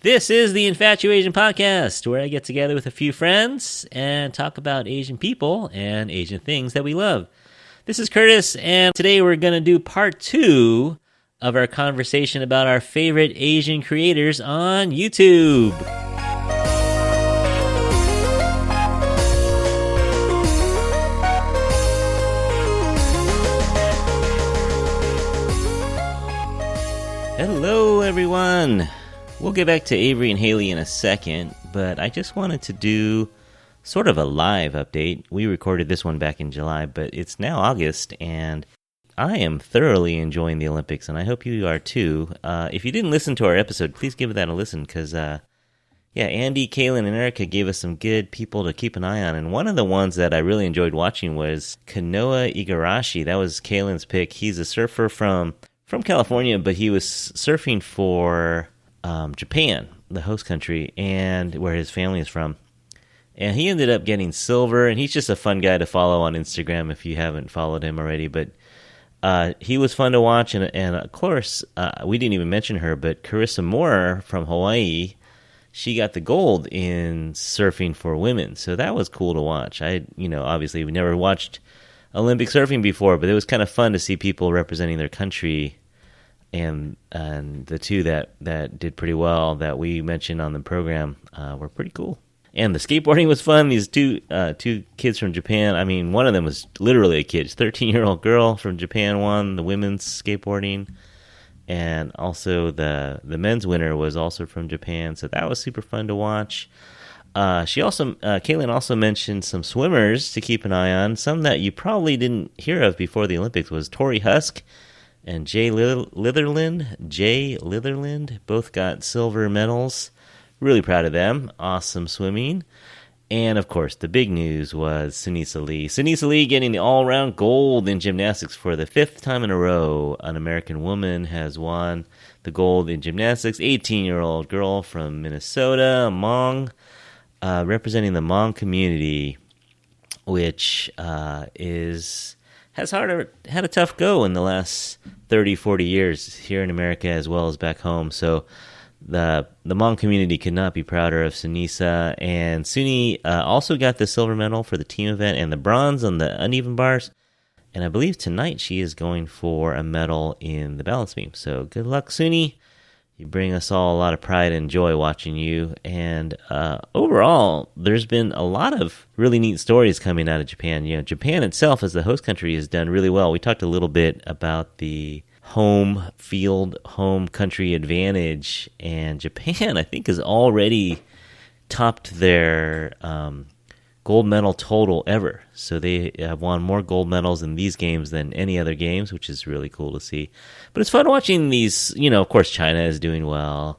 This is the Infatuasian Podcast, where I get together with a few friends and talk about Asian people and Asian things that we love. This is Curtis, and today we're going to do part 2 of our conversation about our favorite Asian creators on YouTube. Hello, everyone. We'll get back to Avery and Haley in a second, but I just wanted to do sort of a live update. We recorded this one back in July, but it's now August, and I am thoroughly enjoying the Olympics, and I hope you are too. If you didn't listen to our episode, please give that a listen, because, Andy, Kaylin, and Erica gave us some good people to keep an eye on, and one of the ones that I really enjoyed watching was Kanoa Igarashi. That was Kaylin's pick. He's a surfer from California, but he was surfing for Japan, the host country, and where his family is from. And he ended up getting silver, and he's just a fun guy to follow on Instagram if you haven't followed him already. But he was fun to watch, and of course, we didn't even mention her, but Carissa Moore from Hawaii, she got the gold in surfing for women, so that was cool to watch. Obviously we never watched Olympic surfing before, but it was kind of fun to see people representing their country. And the two that did pretty well that we mentioned on the program were pretty cool. And the skateboarding was fun. These two kids from Japan. I mean, one of them was literally a kid. 13-year-old girl from Japan won the women's skateboarding. And also the men's winner was also from Japan. So that was super fun to watch. Kaylin also mentioned some swimmers to keep an eye on. Some that you probably didn't hear of before the Olympics was Tori Husk and Jay Litherland both got silver medals. Really proud of them. Awesome swimming. And, of course, the big news was Sunisa Lee. Sunisa Lee getting the all-around gold in gymnastics for the 5th time in a row. An American woman has won the gold in gymnastics. 18-year-old girl from Minnesota, Hmong, representing the Hmong community, which has had a tough go in the last 30, 40 years here in America as well as back home. So the Hmong community could not be prouder of Sunisa. And Suni also got the silver medal for the team event and the bronze on the uneven bars. And I believe tonight she is going for a medal in the balance beam. So good luck, Suni. You bring us all a lot of pride and joy watching you. And overall, there's been a lot of really neat stories coming out of Japan. You know, Japan itself as the host country has done really well. We talked a little bit about the home field, home country advantage. And Japan, I think, has already topped their gold medal total ever. So they have won more gold medals in these games than any other games, which is really cool to see. But it's fun watching these, of course China is doing well,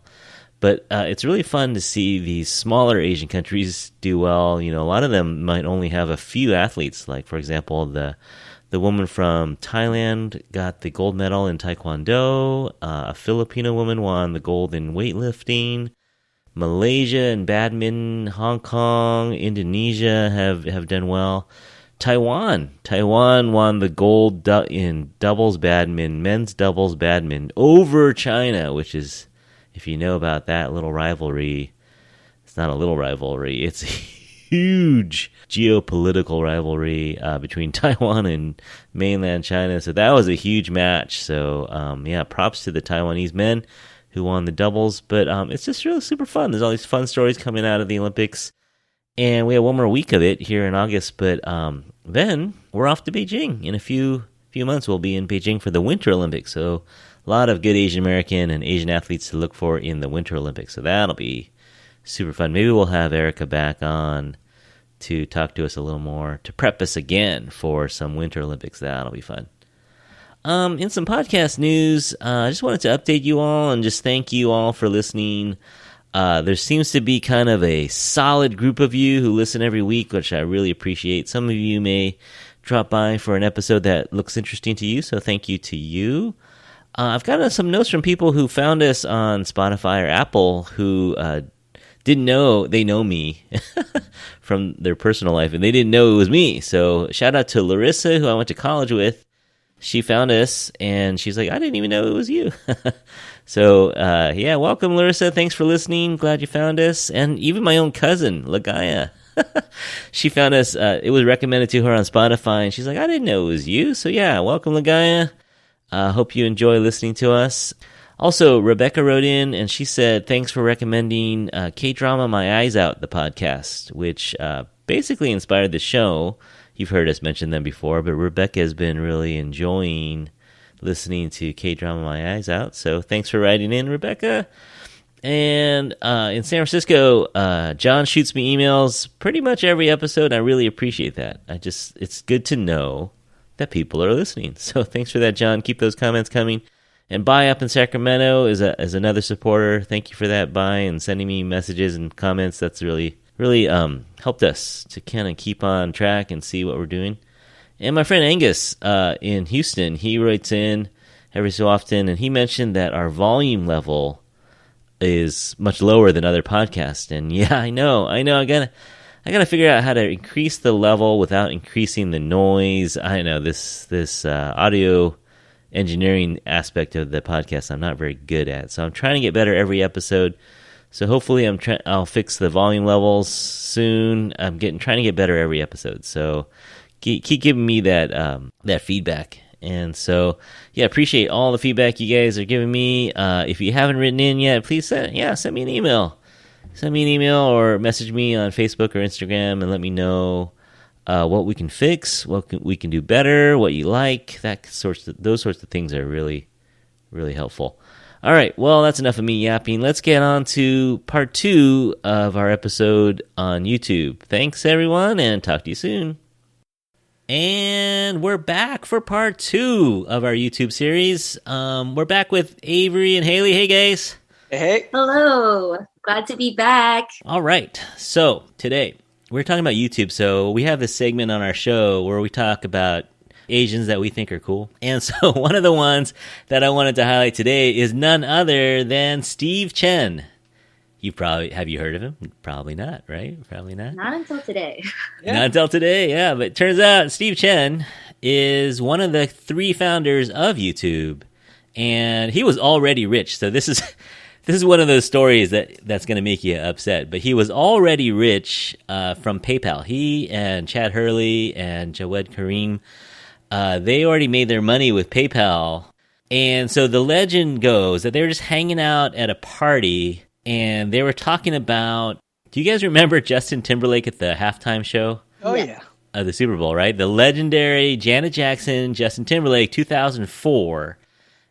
but it's really fun to see these smaller Asian countries do well. A lot of them might only have a few athletes, like, for example, the woman from Thailand got the gold medal in Taekwondo, a Filipino woman won the gold in weightlifting, Malaysia and badminton, Hong Kong, Indonesia have done well. Taiwan won the gold in doubles badminton, men's doubles badminton over China, which is, if you know about that little rivalry, it's not a little rivalry, it's a huge geopolitical rivalry between Taiwan and mainland China. So that was a huge match. So props to the Taiwanese men who won the doubles, but it's just really super fun. There's all these fun stories coming out of the Olympics, and we have one more week of it here in August, but then we're off to Beijing. In a few months, we'll be in Beijing for the Winter Olympics, so a lot of good Asian American and Asian athletes to look for in the Winter Olympics, so that'll be super fun. Maybe we'll have Erica back on to talk to us a little more, to prep us again for some Winter Olympics. That'll be fun. In some podcast news, I just wanted to update you all and just thank you all for listening. There seems to be kind of a solid group of you who listen every week, which I really appreciate. Some of you may drop by for an episode that looks interesting to you, so thank you to you. I've gotten some notes from people who found us on Spotify or Apple who didn't know they know me from their personal life, and they didn't know it was me. So shout out to Larissa, who I went to college with. She found us, and she's like, I didn't even know it was you. So, yeah, welcome, Larissa. Thanks for listening. Glad you found us. And even my own cousin, Lagaya. She found us. It was recommended to her on Spotify, and she's like, I didn't know it was you. So, yeah, welcome, Lagaya. Hope you enjoy listening to us. Also, Rebecca wrote in, and she said, thanks for recommending K-Drama My Eyes Out, the podcast, which basically inspired the show. You've heard us mention them before, but Rebecca has been really enjoying listening to K-Drama My Eyes Out. So thanks for writing in, Rebecca. And in San Francisco, John shoots me emails pretty much every episode. I really appreciate that. It's good to know that people are listening. So thanks for that, John. Keep those comments coming. And Bai up in Sacramento is another supporter. Thank you for that, Bai, and sending me messages and comments. That's really helped us to kind of keep on track and see what we're doing. And my friend Angus in Houston, he writes in every so often, and he mentioned that our volume level is much lower than other podcasts. And yeah, I know. I gotta figure out how to increase the level without increasing the noise. I know this audio engineering aspect of the podcast I'm not very good at. So I'm trying to get better every episode. So hopefully I'll fix the volume levels soon. I'm trying to get better every episode. So keep giving me that feedback. And so, yeah, appreciate all the feedback you guys are giving me. If you haven't written in yet, please send me an email. Send me an email or message me on Facebook or Instagram and let me know what we can fix, we can do better, what you like. Those sorts of things are really, really helpful. All right, well, that's enough of me yapping. Let's get on to part 2 of our episode on YouTube. Thanks, everyone, and talk to you soon. And we're back for part 2 of our YouTube series. We're back with Avery and Haley. Hey, guys. Hey. Hello. Glad to be back. All right. So today we're talking about YouTube. So we have this segment on our show where we talk about Asians that we think are cool. And so one of the ones that I wanted to highlight today is none other than Steve Chen. Have you heard of him? Probably not, right? Probably not. Not until today. Yeah. Not until today, yeah. But it turns out Steve Chen is one of the 3 founders of YouTube, and he was already rich. So this is one of those stories that's going to make you upset. But he was already rich from PayPal. He and Chad Hurley and Jawed Karim, they already made their money with PayPal. And so the legend goes that they were just hanging out at a party, and they were talking about, do you guys remember Justin Timberlake at the halftime show? Oh, yeah. Of the Super Bowl, right? The legendary Janet Jackson, Justin Timberlake, 2004.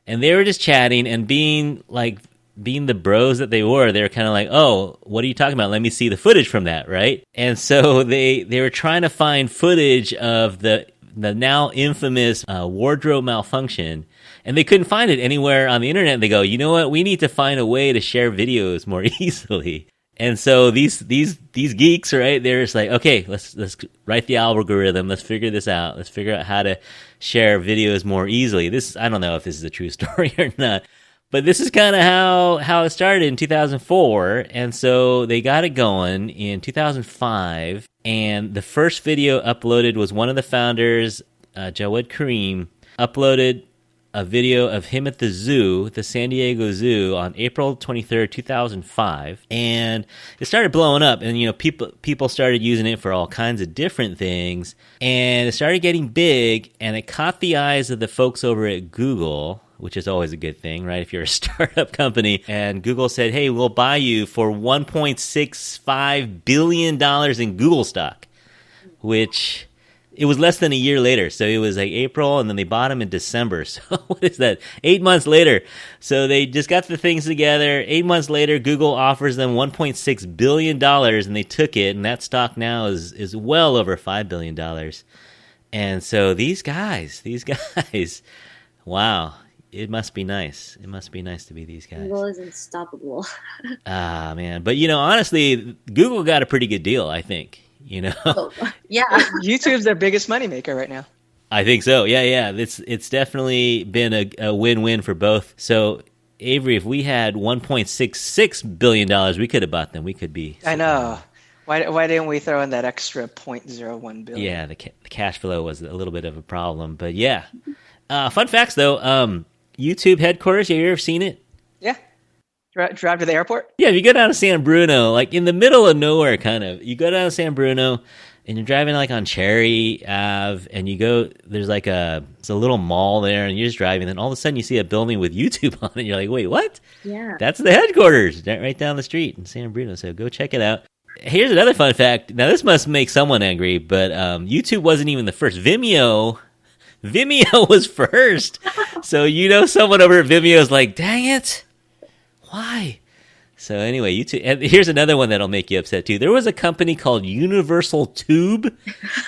And they were just chatting and being the bros that they were kind of like, oh, what are you talking about? Let me see the footage from that, right? And so they were trying to find footage of the now infamous wardrobe malfunction, and they couldn't find it anywhere on the internet. They go, you know what? We need to find a way to share videos more easily. And so these geeks, right? They're just like, okay, let's write the algorithm. Let's figure this out. Let's figure out how to share videos more easily. I don't know if this is a true story or not, but this is kind of how it started in 2004. And so they got it going in 2005. And the first video uploaded was one of the founders, Jawed Karim, uploaded a video of him at the zoo, the San Diego Zoo, on April 23rd, 2005. And it started blowing up. And, people started using it for all kinds of different things. And it started getting big. And it caught the eyes of the folks over at Google, which is always a good thing, right? If you're a startup company. And Google said, hey, we'll buy you for $1.65 billion in Google stock, which it was less than a year later. So it was like April, and then they bought him in December. So what is that? 8 months later. So they just got the things together. 8 months later, Google offers them $1.6 billion, and they took it. And that stock now is well over $5 billion. And so these guys, wow. It must be nice. It must be nice to be these guys. Google is unstoppable. Ah, man. But, honestly, Google got a pretty good deal, I think. Oh, yeah. YouTube's their biggest moneymaker right now. I think so. Yeah. It's definitely been a win-win for both. So, Avery, if we had $1.66 billion, we could have bought them. We could be. I know. Why didn't we throw in that extra $0.01 billion? Yeah, the cash flow was a little bit of a problem. But, yeah. Fun facts, though. YouTube headquarters, have you ever seen it? Yeah. Drive to the airport? Yeah, if you go down to San Bruno, like in the middle of nowhere, kind of. You go down to San Bruno, and you're driving like on Cherry Ave, and you go. There's like it's a little mall there, and you're just driving. And then all of a sudden, you see a building with YouTube on it. You're like, wait, what? Yeah. That's the headquarters right down the street in San Bruno. So go check it out. Here's another fun fact. Now this must make someone angry, but YouTube wasn't even the first. Vimeo was first. So someone over at Vimeo is like, dang it. Why? So anyway, YouTube. And here's another one that'll make you upset too. There was a company called Universal Tube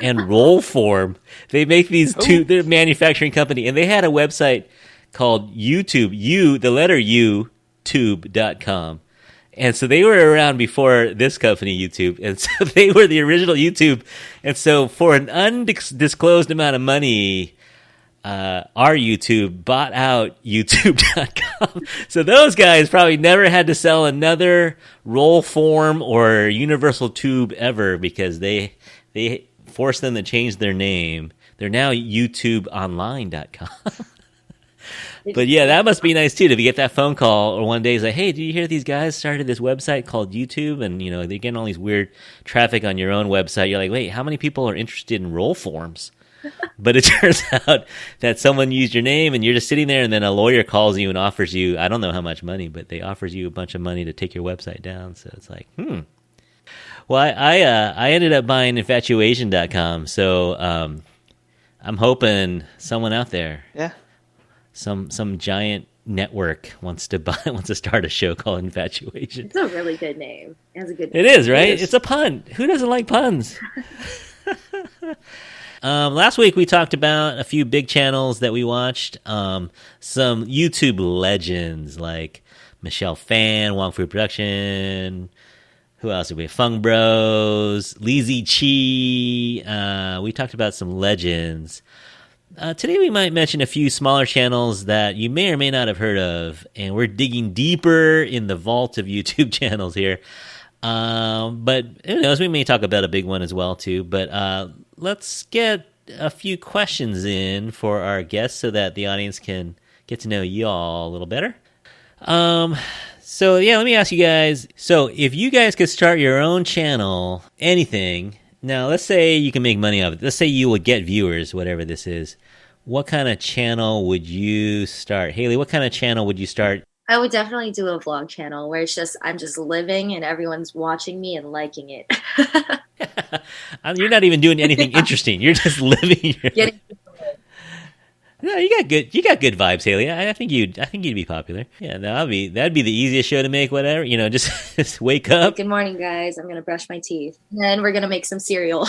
and Rollform. They make these they're a manufacturing company, and they had a website called YouTube, the letter U, tube.com. And so they were around before this company, YouTube. And so they were the original YouTube. And so for an undisclosed amount of money, our YouTube bought out YouTube.com. So those guys probably never had to sell another Rollform or Universal Tube ever, because they forced them to change their name. They're now YouTubeonline.com. But yeah, that must be nice too, to get that phone call or one day it's like, hey, do you hear these guys started this website called YouTube? And they're getting all these weird traffic on your own website. You're like, wait, how many people are interested in Rollforms? But it turns out that someone used your name, and you're just sitting there, and then a lawyer calls you and offers you, I don't know how much money, but they offers you a bunch of money to take your website down. So it's like, Well, I ended up buying infatuation.com. So I'm hoping someone out there, some giant network wants to start a show called Infatuation. It's a really good name. It has a good name. It is, right? It's a pun. Who doesn't like puns? Last week we talked about a few big channels that we watched. Some YouTube legends like Michelle Fan, Wong Fu Production. Who else did we have? Fung Bros, Lizzie Chi. We talked about some legends. Today we might mention a few smaller channels that you may or may not have heard of, and we're digging deeper in the vault of YouTube channels here. But who knows, we may talk about a big one as well too. But let's get a few questions in for our guests so that the audience can get to know y'all a little better. So yeah, let me ask you guys. So if you guys could start your own channel, anything. Now, let's say you can make money off it. Let's say you would get viewers, whatever this is. What kind of channel would you start? Haley, what kind of channel would you start? I would definitely do a vlog channel where I'm just living and everyone's watching me and liking it. You're not even doing anything interesting. You're just living. No, you got good vibes, Haley. I think you'd be popular. Yeah, that'd be the easiest show to make. Whatever, just wake up. Good morning, guys. I'm gonna brush my teeth, and then we're gonna make some cereal.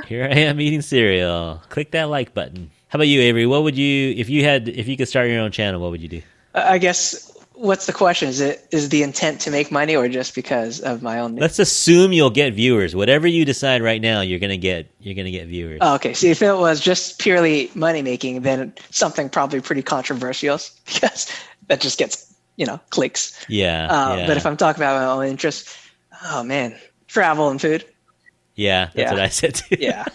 Here I am eating cereal. Click that like button. How about you, Avery? What would you if you could start your own channel? What would you do? I guess. What's the question? Is the intent to make money, or just because of my own? Let's assume you'll get viewers. Whatever you decide right now, you're gonna get viewers. Oh, okay. See, if it was just purely money making, then something probably pretty controversial, because that just gets clicks. Yeah. But if I'm talking about my own interest, oh man, travel and food. Yeah, that's what I said too. Yeah.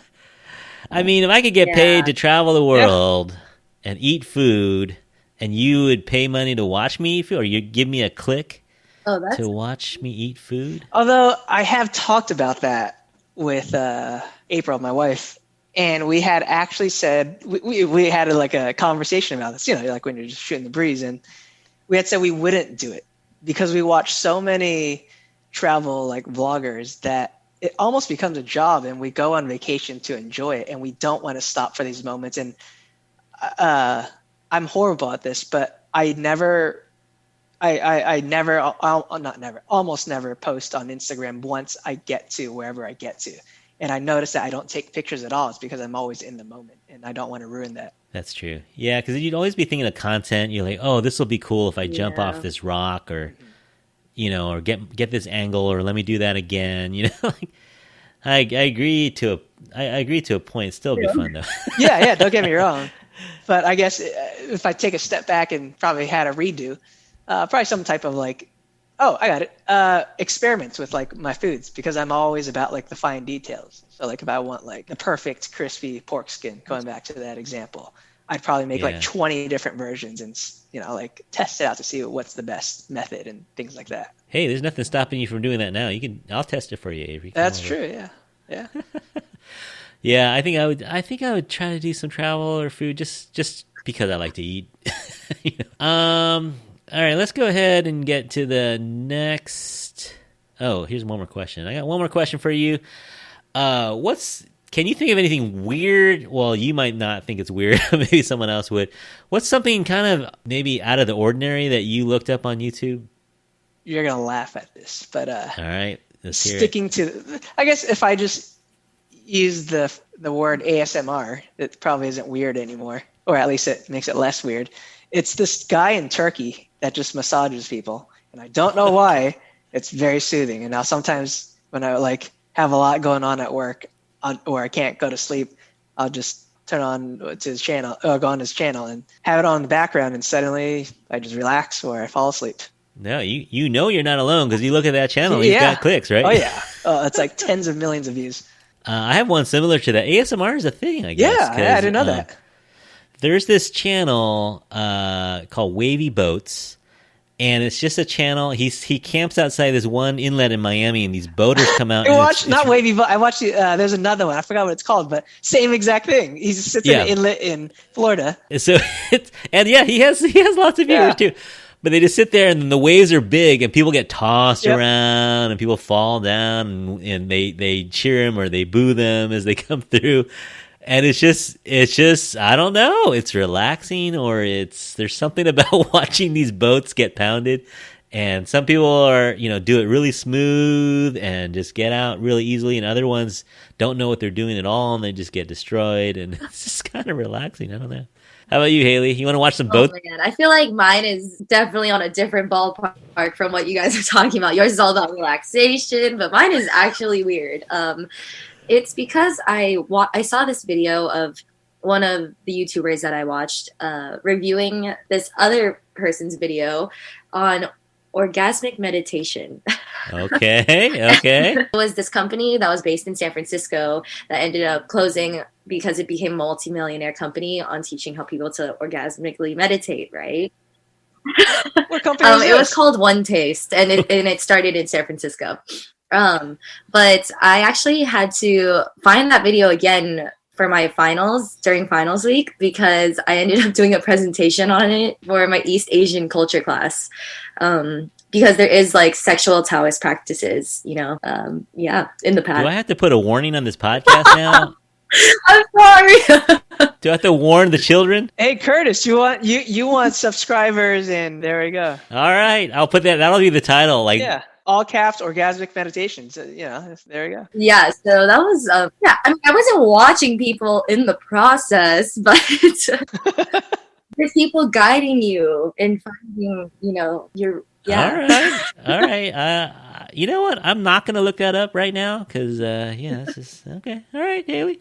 I mean, if I could get paid to travel the world and eat food, and you would pay money to watch me eat food, or you'd give me a click to watch me eat food? Although I have talked about that with April, my wife, and we had actually said, we had a conversation about this, like when you're just shooting the breeze, and we had said we wouldn't do it because we watch so many travel vloggers that it almost becomes a job, and we go on vacation to enjoy it, and we don't want to stop for these moments. And I'm horrible at this, but almost never post on Instagram once I get to wherever I get to. And I notice that I don't take pictures at all. It's because I'm always in the moment, and I don't want to ruin that. That's true. Yeah, because you'd always be thinking of content. You're like, oh, this will be cool if I jump off this rock, or or get this angle, or let me do that again. I agree to a point. It'd still be fun though. Yeah. Don't get me wrong. But I guess if I take a step back and probably had a redo, probably some type of I got it. Experiments with my foods, because I'm always about the fine details. So if I want the perfect crispy pork skin, going back to that example, I'd probably make Yeah. like 20 different versions and, like test it out to see what's the best method and things like that. Hey, there's nothing stopping you from doing that now. I'll test it for you, Avery. Come That's over. true. Yeah. Yeah. Yeah, I think I would try to do some travel or food just because I like to eat. All right, let's go ahead and get to the next. Oh, here's one more question. I got one more question for you. Can you think of anything weird? Well, you might not think it's weird. Maybe someone else would. What's something kind of maybe out of the ordinary that you looked up on YouTube? You're going to laugh at this, but All right, let's hear it. sticking to, I guess if I just use the word ASMR, it probably isn't weird anymore, or at least it makes it less weird. It's this guy in Turkey that just massages people, and I don't know why. It's very soothing. And now sometimes when I like have a lot going on at work, or I can't go to sleep, I'll just turn on to his channel, or go on his channel and have it on in the background, and suddenly I just relax or I fall asleep. No, you know you're not alone because you look at that channel, he's got clicks, right? Oh yeah, it's like tens of millions of views. I have one similar to that. ASMR is a thing, I guess. Yeah, I didn't know that. There's this channel called Wavy Boats, and it's just a channel. He camps outside this one inlet in Miami, and these boaters come out. Not Wavy Boat. I watched there's another one. I forgot what it's called, but same exact thing. He just sits in an inlet in Florida. So he has lots of viewers too. But they just sit there, and the waves are big, and people get tossed around, and people fall down, and they cheer them or they boo them as they come through. And it's just I don't know. It's relaxing, or there's something about watching these boats get pounded. And some people are, do it really smooth and just get out really easily, and other ones don't know what they're doing at all, and they just get destroyed. And it's just kind of relaxing. I don't know. How about you, Haley? You want to watch some boats? Oh my God. I feel like mine is definitely on a different ballpark from what you guys are talking about. Yours is all about relaxation, but mine is actually weird. It's because I saw this video of one of the YouTubers that I watched reviewing this other person's video on orgasmic meditation. Okay. It was this company that was based in San Francisco that ended up closing because it became a multi-millionaire company on teaching how people to orgasmically meditate, right? What company was it was called One Taste, and it started in San Francisco. But I actually had to find that video again for my finals during finals week because I ended up doing a presentation on it for my East Asian culture class. Because there is like sexual Taoist practices, in the past. Do I have to put a warning on this podcast now? I'm sorry. Do I have to warn the children? Hey, Curtis, you want subscribers, and there we go. All right, I'll put that. That'll be the title. All caps, orgasmic meditations. There we go. Yeah, so that was I wasn't watching people in the process, but there's people guiding you and finding, your. Yeah. All right. You know what? I'm not going to look that up right now because, this is okay. All right, Haley.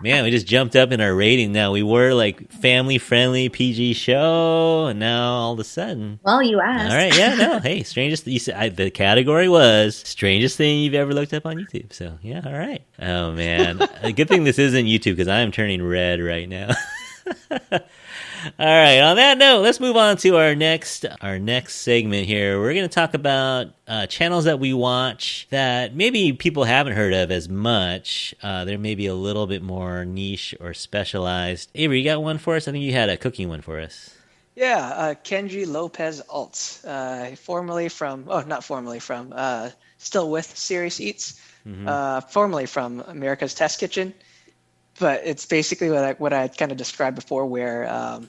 Man, we just jumped up in our rating now. We were like family-friendly PG show, and now all of a sudden. Well, you asked. All right, yeah, no. Hey, strangest. You said the category was strangest thing you've ever looked up on YouTube. So, yeah, all right. Oh, man. A good thing this isn't YouTube because I am turning red right now. All right. On that note, let's move on to our next segment here. We're going to talk about channels that we watch that maybe people haven't heard of as much. They're maybe a little bit more niche or specialized. Avery, you got one for us? I think you had a cooking one for us. Yeah, Kenji Lopez-Alt, still with Serious Eats, formerly from America's Test Kitchen. But it's basically what I kind of described before, where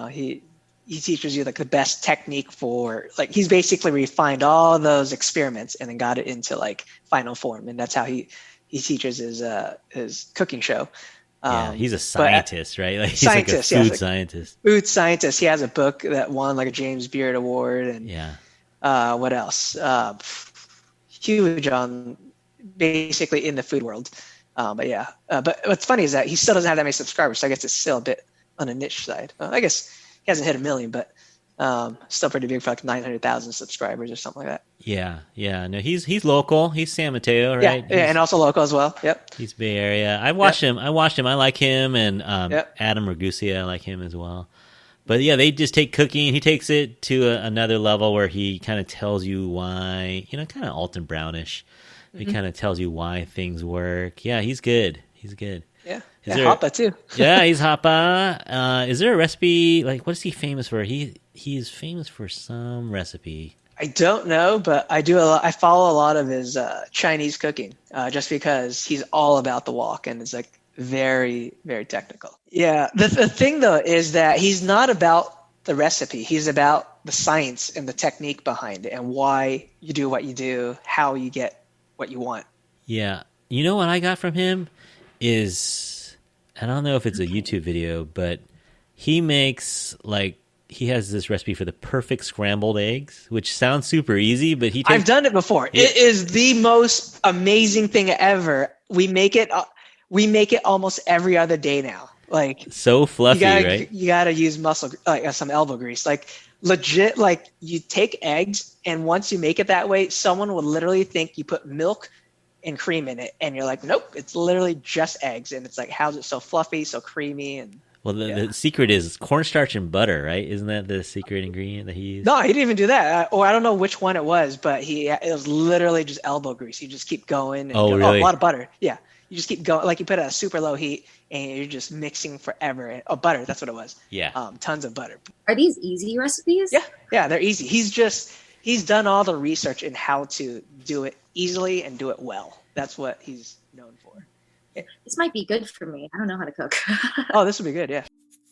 he teaches you like the best technique for like he's basically refined all those experiments and then got it into like final form, and that's how he teaches his cooking show. He's a scientist, right? Like he's scientist, like a food scientist. Food scientist. He has a book that won like a James Beard Award, and what else? Huge on basically in the food world. But what's funny is that he still doesn't have that many subscribers, so I guess it's still a bit on a niche side. I guess he hasn't hit 1 million, but Still pretty big for like 900,000 subscribers or something like that. Yeah. No, he's local. He's San Mateo, right? Yeah, and also local as well. Yep. He's Bay Area. I watched him. I like him, and Yep. Adam Ragusia, I like him as well. But yeah, they just take cooking. He takes it to another level where he kind of tells you why, kind of Alton Brownish. He kind of tells you why things work. Yeah, he's good. Yeah. Is Yeah, Hoppa too. Yeah, he's Hoppa. Is there a recipe, like, what is he famous for? He's famous for some recipe. I don't know, but I follow a lot of his Chinese cooking, just because he's all about the wok and it's like very, very technical. Yeah. The thing though is that he's not about the recipe. He's about the science and the technique behind it and why you do what you do, how you get what you want. Yeah. You know what I got from him is, I don't know if it's a YouTube video, but he makes, like, he has this recipe for the perfect scrambled eggs, which sounds super easy, but I've done it before. It is the most amazing thing ever. We make it almost every other day now. Like, so fluffy, right? You gotta use some elbow grease. Like, legit, like, you take eggs, and once you make it that way, someone would literally think you put milk and cream in it, and you're like, nope, it's literally just eggs. And it's like, how's it so fluffy, so creamy? And well, the secret is cornstarch and butter, right? Isn't that the secret ingredient that he used? No, he didn't even do that. Or I don't know which one it was, but it was literally just elbow grease. You just keep going. And really? A lot of butter. Yeah. You just keep going. Like, you put it at a super low heat, and you're just mixing forever. Oh, butter. That's what it was. Yeah. Tons of butter. Are these easy recipes? Yeah, they're easy. He's done all the research in how to do it easily and do it well. That's what he's known for. This might be good for me. I don't know how to cook. Oh, this would be good, yeah.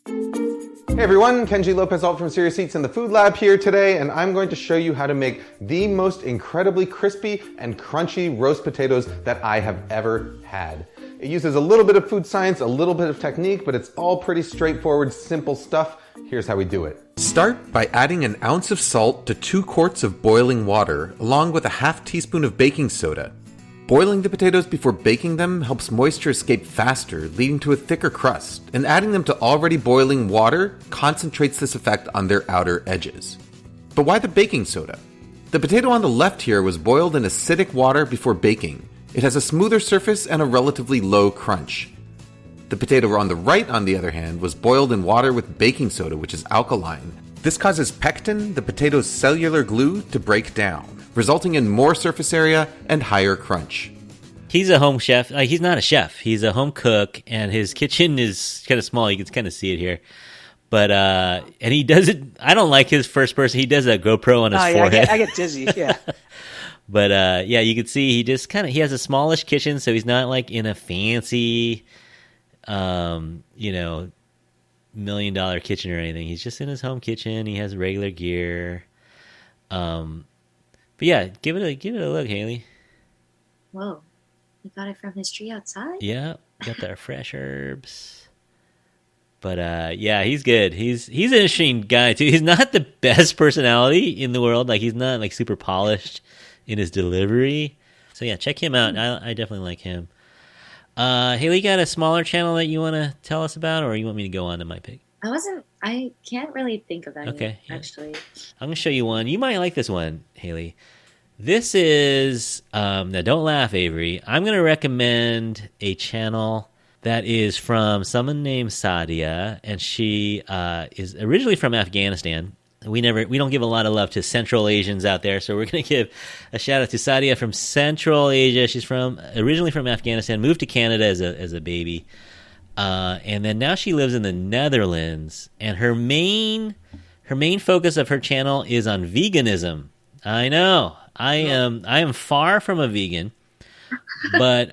Hey everyone, Kenji Lopez-Alt from Serious Eats in the Food Lab here today, and I'm going to show you how to make the most incredibly crispy and crunchy roast potatoes that I have ever had. It uses a little bit of food science, a little bit of technique, but it's all pretty straightforward, simple stuff. Here's how we do it. Start by adding an ounce of salt to 2 quarts of boiling water, along with a half teaspoon of baking soda. Boiling the potatoes before baking them helps moisture escape faster, leading to a thicker crust, and adding them to already boiling water concentrates this effect on their outer edges. But why the baking soda? The potato on the left here was boiled in acidic water before baking. It has a smoother surface and a relatively low crunch. The potato on the right, on the other hand, was boiled in water with baking soda, which is alkaline. This causes pectin, the potato's cellular glue, to break down, resulting in more surface area and higher crunch. He's a home chef. He's not a chef. He's a home cook, and his kitchen is kind of small. You can kind of see it here. But, and he does it, I don't like his first person. He does a GoPro on his forehead. I get dizzy, yeah. But, yeah, you can see he has a smallish kitchen, so he's not like in a fancy, $1 million kitchen or anything. He's just in his home kitchen. He has regular gear. But yeah, give it a look, Haley. Whoa, you got it from his tree outside? Yeah, got their fresh herbs. But yeah, he's good. He's an interesting guy too. He's not the best personality in the world. Like, he's not like super polished in his delivery. So yeah, check him out. I definitely like him. Haley, got a smaller channel that you want to tell us about, or you want me to go on to my pick? I can't really think of any, okay, yeah. Actually. I'm going to show you one. You might like this one, Haley. This is, now don't laugh, Avery. I'm going to recommend a channel that is from someone named Sadia, and she is originally from Afghanistan. We don't give a lot of love to Central Asians out there, so we're going to give a shout out to Sadia from Central Asia. She's originally from Afghanistan, moved to Canada as a baby. And then now she lives in the Netherlands, and her main focus of her channel is on veganism. I know, I am far from a vegan, but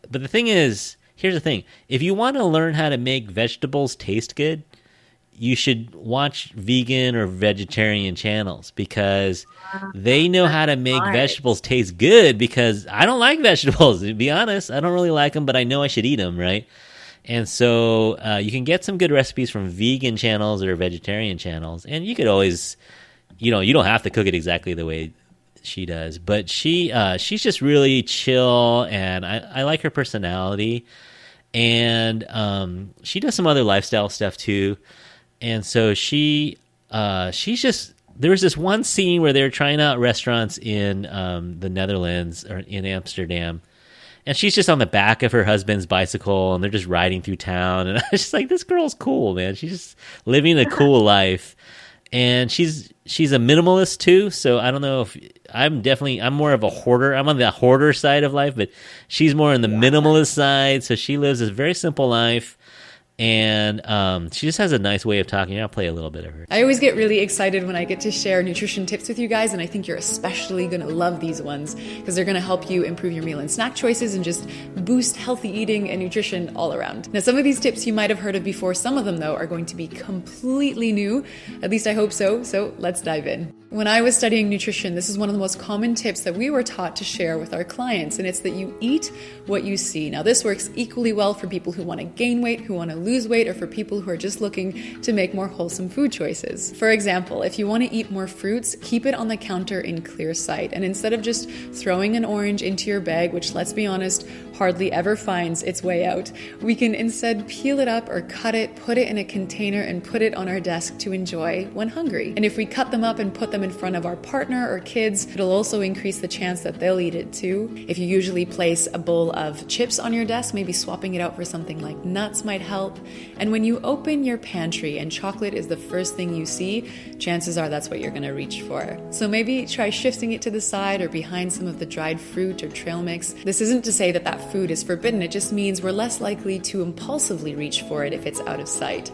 the thing is, here's the thing: if you want to learn how to make vegetables taste good, you should watch vegan or vegetarian channels, because they know how to make vegetables taste good. Because I don't like vegetables, to be honest. I don't really like them, but I know I should eat them, right? And so you can get some good recipes from vegan channels or vegetarian channels, and you could always, you don't have to cook it exactly the way she does. But she's just really chill, and I like her personality. And she does some other lifestyle stuff too. And so she she's just, there was this one scene where they were trying out restaurants in the Netherlands or in Amsterdam. And she's just on the back of her husband's bicycle, and they're just riding through town. And I was just like, this girl's cool, man. She's just living a cool life. And she's a minimalist too, so I don't know if I'm more of a hoarder. I'm on the hoarder side of life, but she's more on the minimalist side. So she lives a very simple life, and she just has a nice way of talking. I'll play a little bit of her. I always get really excited when I get to share nutrition tips with you guys, and I think you're especially going to love these ones because they're going to help you improve your meal and snack choices and just boost healthy eating and nutrition all around. Now, some of these tips you might have heard of before. Some of them, though, are going to be completely new. At least I hope so. So let's dive in. When I was studying nutrition, this is one of the most common tips that we were taught to share with our clients, and it's that you eat what you see. Now, this works equally well for people who want to gain weight, who want to lose weight, or for people who are just looking to make more wholesome food choices. For example, if you want to eat more fruits, keep it on the counter in clear sight. And instead of just throwing an orange into your bag, which, let's be honest, hardly ever finds its way out, we can instead peel it up or cut it, put it in a container, and put it on our desk to enjoy when hungry. And if we cut them up and put them in front of our partner or kids, it'll also increase the chance that they'll eat it too. If you usually place a bowl of chips on your desk, maybe swapping it out for something like nuts might help. And when you open your pantry and chocolate is the first thing you see, chances are that's what you're going to reach for. So maybe try shifting it to the side or behind some of the dried fruit or trail mix. This isn't to say that that food is forbidden. It just means we're less likely to impulsively reach for it if it's out of sight.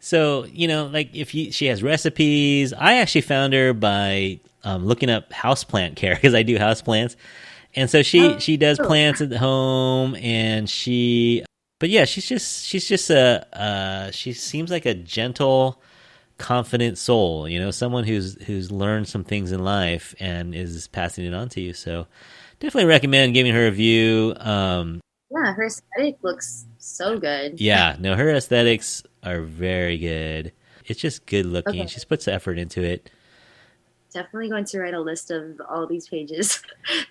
So, like she has recipes. I actually found her by looking up houseplant care because I do houseplants. And so she does plants at home, and she seems like a gentle, confident soul, someone who's learned some things in life and is passing it on to you. So definitely recommend giving her a view. Yeah, her aesthetic looks so good. Yeah, no, her aesthetics are very good. It's just good looking. Okay. She puts the effort into it. Definitely going to write a list of all these pages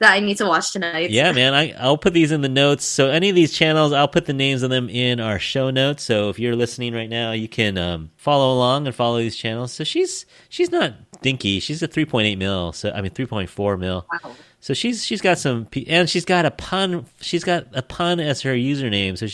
that I need to watch tonight. Yeah, man, I'll put these in the notes. So any of these channels, I'll put the names of them in our show notes. So if you're listening right now, you can follow along and follow these channels. So she's not dinky. She's a 3.4 mil. Wow. So she's got some, and she's got a pun. She's got a pun as her username. So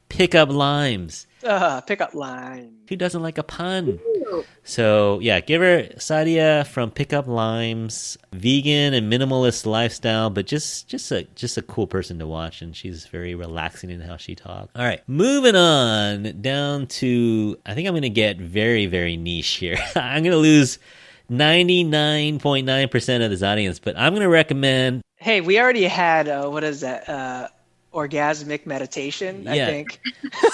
pick up limes. Pick up lime. Who doesn't like a pun? Ooh. So yeah, give her Sadia from Pick Up Limes. Vegan and minimalist lifestyle, but just a cool person to watch, and she's very relaxing in how she talks. All right, moving on down to, I think I'm going to get very, very niche here. I'm going to lose 99.9% of this audience, but I'm going to recommend. Hey, we already had what is that? Orgasmic meditation, I think.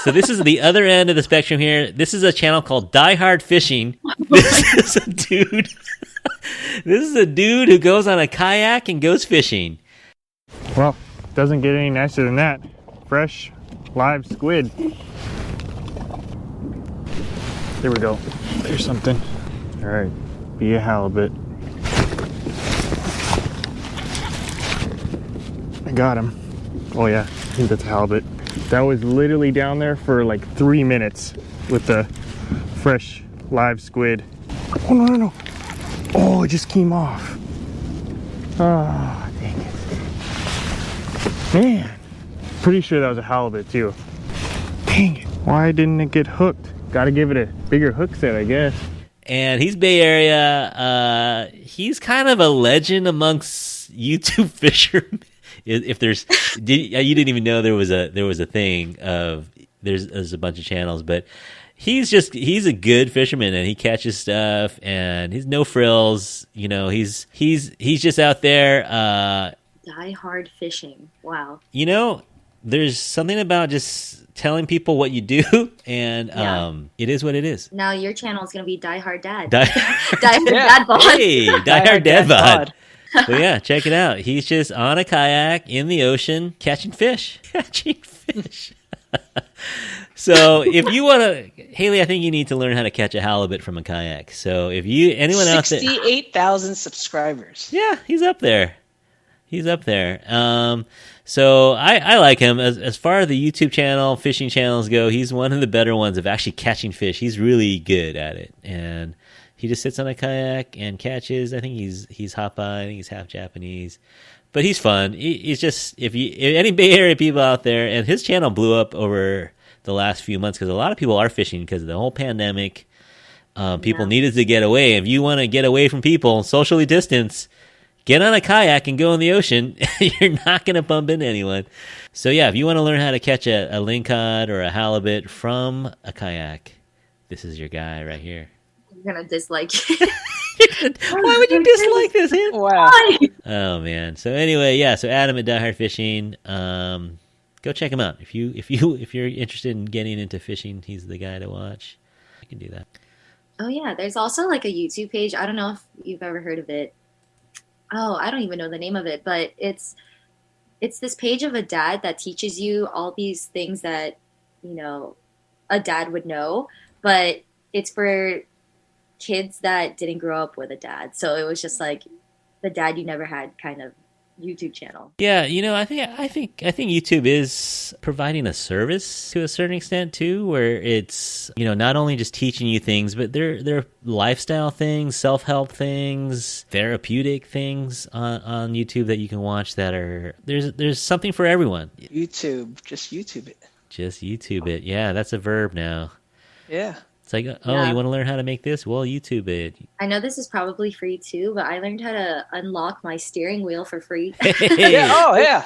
So this is the other end of the spectrum here. This is a channel called Die Hard Fishing. This is a dude. This is a dude who goes on a kayak and goes fishing. Well, doesn't get any nicer than that. Fresh, live squid. There we go. There's something. All right, be a halibut. I got him. Oh yeah, I think that's halibut. That was literally down there for like 3 minutes with the fresh live squid. Oh no. Oh, it just came off. Oh, dang it. Man, pretty sure that was a halibut too. Dang it, why didn't it get hooked? Gotta give it a bigger hook set, I guess. And he's Bay Area. He's kind of a legend amongst YouTube fishermen. If there's, you didn't even know there was a thing of there's a bunch of channels, but he's a good fisherman, and he catches stuff, and he's no frills. He's just out there. Die Hard Fishing. Wow. There's something about just telling people what you do, and it is what it is. Now your channel is going to be Die Hard Dad. Die Hard Dad Bod. Hey, Die Hard Dad Bod. So yeah, check it out. He's just on a kayak in the ocean catching fish. So if you want to, Haley, I think you need to learn how to catch a halibut from a kayak. So if anyone out there, 68,000 subscribers. Yeah, he's up there. So I like him. As far as the YouTube channel, fishing channels go, he's one of the better ones of actually catching fish. He's really good at it, and He just sits on a kayak and catches. I think he's Hapa. I think he's half Japanese, but he's fun. He's just if any Bay Area people out there, and his channel blew up over the last few months because a lot of people are fishing because of the whole pandemic. People needed to get away. If you want to get away from people, socially distance, get on a kayak and go in the ocean. You're not going to bump into anyone. So yeah, if you want to learn how to catch a lingcod or a halibut from a kayak, this is your guy right here. I'm gonna dislike it. Why would you dislike this? Wow. Oh man. So anyway, yeah. So Adam at Die Hard Fishing. Go check him out if you're interested in getting into fishing. He's the guy to watch. You can do that. Oh yeah, there's also like a YouTube page. I don't know if you've ever heard of it. Oh, I don't even know the name of it, but it's this page of a dad that teaches you all these things that, you know, a dad would know, but it's for kids that didn't grow up with a dad. So it was just like the dad you never had kind of YouTube channel. Yeah, you know, I think YouTube is providing a service to a certain extent too, where it's, you know, not only just teaching you things, but they're lifestyle things, self-help things, therapeutic things on YouTube that you can watch that are there's something for everyone. Just YouTube it. Just YouTube it. Yeah, that's a verb now. Yeah. It's like, you want to learn how to make this? Well, YouTube it. I know this is probably free too, but I learned how to unlock my steering wheel for free. Yeah. Oh, yeah.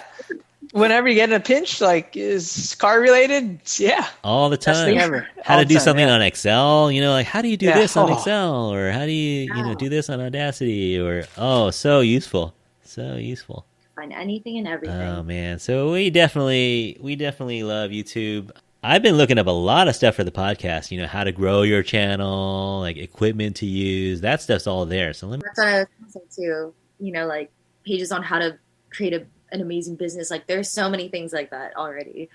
Whenever you get in a pinch, like, is car related? Yeah. All the time. Best thing ever. How All to the do time, something yeah. on Excel? You know, like, how do you do Yeah. this on Oh. Excel? Or how do you, do this on Audacity? Or, so useful. So useful. Find anything and everything. Oh, man. So we definitely love YouTube. I've been looking up a lot of stuff for the podcast, you know, how to grow your channel, like equipment to use. That stuff's all there. So let me... That's what I was going to say too. You know, like pages on how to create an amazing business. Like there's so many things like that already.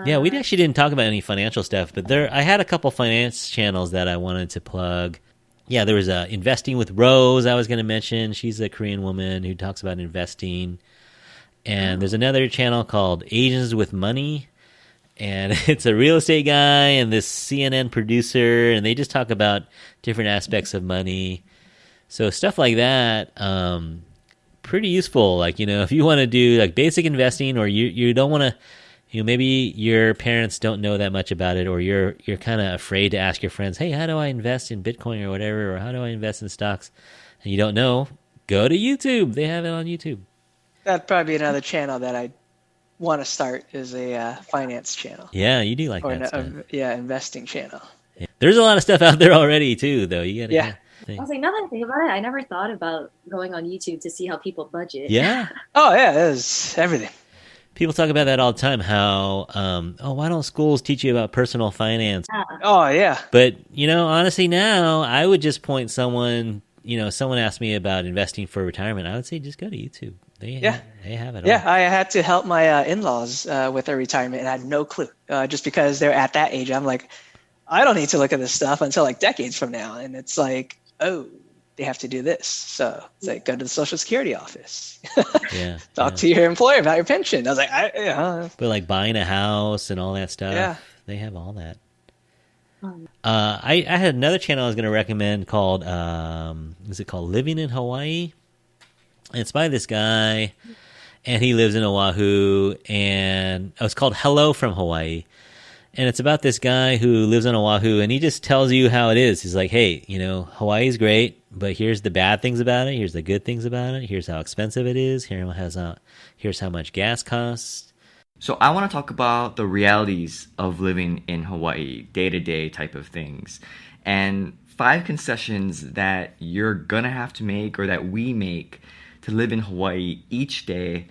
Yeah, we actually didn't talk about any financial stuff, but I had a couple finance channels that I wanted to plug. Yeah, there was Investing with Rose I was going to mention. She's a Korean woman who talks about investing. And there's another channel called Asians with Money. And it's a real estate guy and this CNN producer, and they just talk about different aspects of money. So stuff like that, pretty useful. Like, you know, if you want to do like basic investing, or you don't want to, you know, maybe your parents don't know that much about it, or you're kind of afraid to ask your friends, hey, how do I invest in Bitcoin or whatever, or how do I invest in stocks? And you don't know, go to YouTube. They have it on YouTube. That'd probably be another channel that I want to start, is a finance channel. Yeah, you do like Or that stuff. investing channel. Yeah. There's a lot of stuff out there already too, though. You gotta, Yeah. I was like, now that I think about it, I never thought about going on YouTube to see how people budget. Yeah. Oh, yeah, there's everything. People talk about that all the time, how, why don't schools teach you about personal finance? Oh, yeah. But, you know, honestly now, I would just point someone asked me about investing for retirement. I would say just go to YouTube. They have it all. Yeah, I had to help my in-laws with their retirement, and I had no clue. Just because they're at that age, I'm like, I don't need to look at this stuff until like decades from now. And it's like, oh, they have to do this. So it's like, go to the Social Security office. Yeah. Talk to your employer about your pension. I was like, But like buying a house and all that stuff, they have all that. I had another channel I was going to recommend called, is it called Living in Hawaii? And it's by this guy, and he lives in Oahu, and it's called Hello from Hawaii. And it's about this guy who lives on Oahu, and he just tells you how it is. He's like, hey, you know, Hawaii's great, but here's the bad things about it. Here's the good things about it. Here's how expensive it is. Here's how much gas costs. So I want to talk about the realities of living in Hawaii, day-to-day type of things. And 5 concessions that you're going to have to make, or that we make, to live in Hawaii each day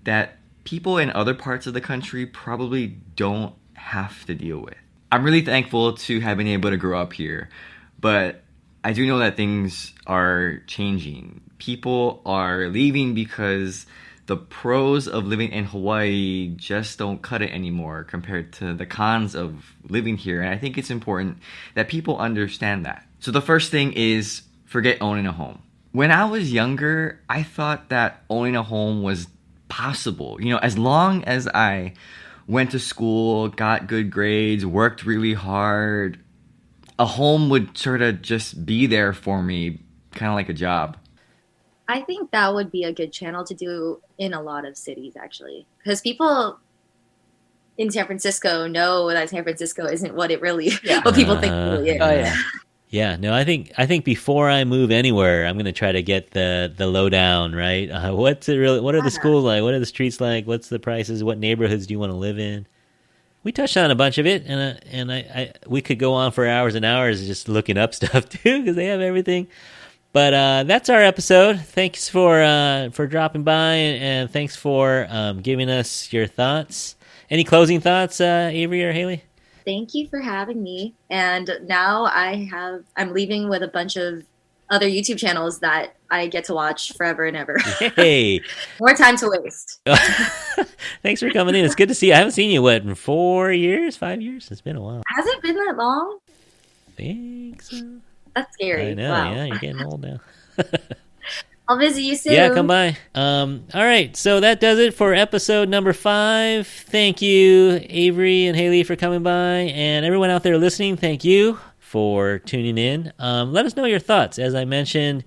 that people in other parts of the country probably don't have to deal with. I'm really thankful to have been able to grow up here, but I do know that things are changing. People are leaving because the pros of living in Hawaii just don't cut it anymore compared to the cons of living here. And I think it's important that people understand that. So the first thing is forget owning a home. When I was younger, I thought that owning a home was possible. You know, as long as I went to school, got good grades, worked really hard, a home would sort of just be there for me, kind of like a job. I think that would be a good channel to do in a lot of cities, actually, because people in San Francisco know that San Francisco isn't what it really, what people think it really is. Oh yeah. Yeah, no, I think before I move anywhere, I'm gonna try to get the lowdown, right? What's it really? What are the schools like? What are the streets like? What's the prices? What neighborhoods do you want to live in? We touched on a bunch of it, and I we could go on for hours and hours just looking up stuff too, because they have everything. But that's our episode. Thanks for dropping by, and thanks for giving us your thoughts. Any closing thoughts, Avery or Haley? Thank you for having me. And now I'm leaving with a bunch of other YouTube channels that I get to watch forever and ever. Hey. More time to waste. Thanks for coming in. It's good to see you. I haven't seen you, in 4 years, 5 years? It's been a while. Has it been that long? I think so. That's scary. I know, wow. Yeah, you're getting old now. I'll visit you soon. Yeah, come by. All right, so that does it for episode number 5. Thank you, Avery and Haley, for coming by. And everyone out there listening, thank you for tuning in. Let us know your thoughts. As I mentioned,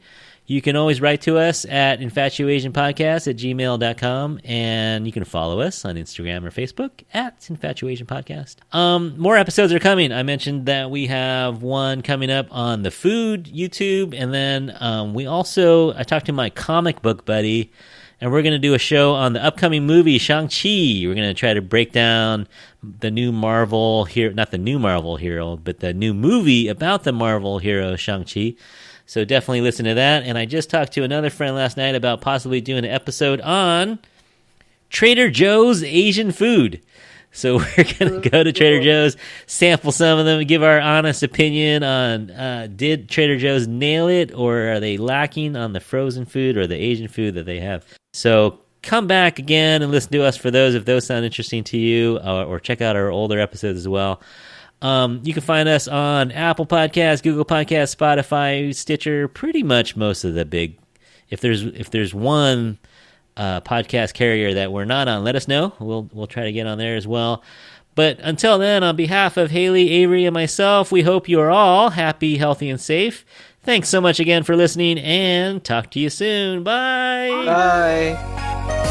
you can always write to us at infatuasionpodcast@gmail.com, and you can follow us on Instagram or Facebook at infatuasionpodcast. More episodes are coming. I mentioned that we have one coming up on the food YouTube, and then I talked to my comic book buddy, and we're going to do a show on the upcoming movie Shang-Chi. We're going to try to break down the new Marvel hero, not the new Marvel hero, but the new movie about the Marvel hero Shang-Chi. So definitely listen to that. And I just talked to another friend last night about possibly doing an episode on Trader Joe's Asian food. So we're going to go to Trader Joe's, sample some of them, give our honest opinion on did Trader Joe's nail it, or are they lacking on the frozen food or the Asian food that they have. So come back again and listen to us for those if those sound interesting to you, or check out our older episodes as well. You can find us on Apple Podcasts, Google Podcasts, Spotify, Stitcher, pretty much most of the big. If there's one podcast carrier that we're not on, let us know. We'll try to get on there as well. But until then, on behalf of Haley, Avery, and myself, we hope you are all happy, healthy, and safe. Thanks so much again for listening, and talk to you soon. Bye. Bye.